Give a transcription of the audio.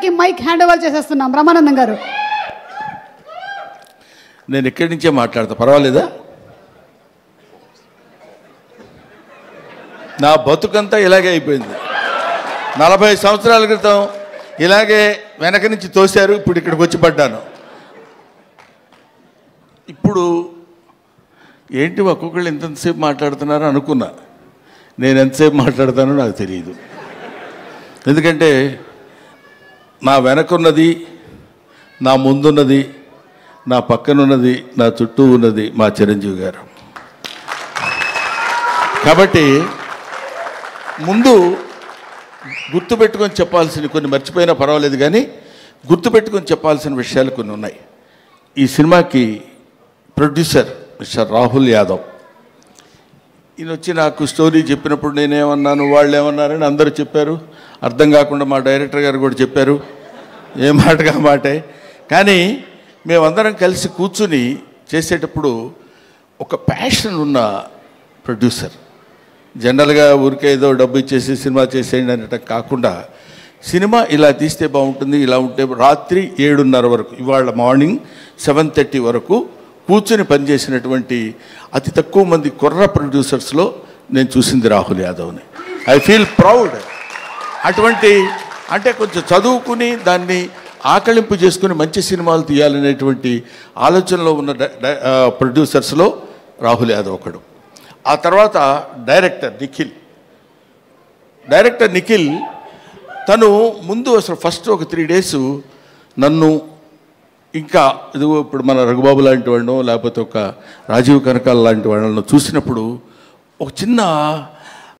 గారికి mic hand over చేసేస్తున్నాం. బ్రహ్మానందం గారు, నేను ఇక్కడి నుంచే మాట్లాడతా, పర్వాలేదా? నా బతుకంతా ఇలాగే అయిపోయింది. 40 సంవత్సరాల క్రితం ఇలాగే వెనక నుంచి తోశారు, ఇప్పుడు ఇక్కడికి వచ్చి పడ్డాను. ఇప్పుడు ఏంటి ఒక్కొక్కళ్ళు ఎంతసేపు మాట్లాడుతున్నారో అనుకున్నా. నేను ఎంతసేపు మాట్లాడతానో నాకు తెలియదు. ఎందుకంటే నా వెనకున్నది, నా ముందున్నది, నా పక్కనున్నది, నా చుట్టూ ఉన్నది మా చిరంజీవి గారు. కాబట్టి ముందు గుర్తుపెట్టుకొని చెప్పాల్సిన కొన్ని మర్చిపోయినా పర్వాలేదు, కానీ గుర్తుపెట్టుకొని చెప్పాల్సిన విషయాలు కొన్ని ఉన్నాయి. ఈ సినిమాకి ప్రొడ్యూసర్ మిస్టర్ రాహుల్ యాదవ్. ఈయన వచ్చి నాకు స్టోరీ చెప్పినప్పుడు నేనేమన్నాను, వాళ్ళు ఏమన్నారని అందరూ చెప్పారు. అర్థం కాకుండా మా డైరెక్టర్ గారు కూడా చెప్పారు, ఏ మాటగా మాటే. కానీ మేమందరం కలిసి కూర్చుని చేసేటప్పుడు ఒక ప్యాషన్ ఉన్న ప్రొడ్యూసర్. జనరల్గా ఊరికే ఏదో డబ్బు ఇచ్చేసి సినిమా చేసేయండి అనటం కాకుండా, సినిమా ఇలా తీస్తే బాగుంటుంది, ఇలా ఉంటే రాత్రి 7:30 వరకు, ఇవాళ మార్నింగ్ 7:30 వరకు కూర్చుని పనిచేసినటువంటి అతి తక్కువ మంది కుర్ర ప్రొడ్యూసర్స్లో నేను చూసింది రాహుల్ యాదవ్ని. I feel proud. అటువంటి అంటే కొంచెం చదువుకుని దాన్ని ఆకళింపు చేసుకుని మంచి సినిమాలు తీయాలనేటువంటి ఆలోచనలో ఉన్న ప్రొడ్యూసర్స్లో రాహుల్ యాదవ్ ఒకడు. ఆ తర్వాత డైరెక్టర్ నిఖిల్ తను ముందు అసలు ఫస్ట్ ఒక 3 days నన్ను, ఇంకా ఇదిగో ఇప్పుడు మన రఘుబాబు లాంటి వాళ్ళను, లేకపోతే ఒక రాజీవ్ కనకాల లాంటి వాళ్ళను చూసినప్పుడు ఒక చిన్న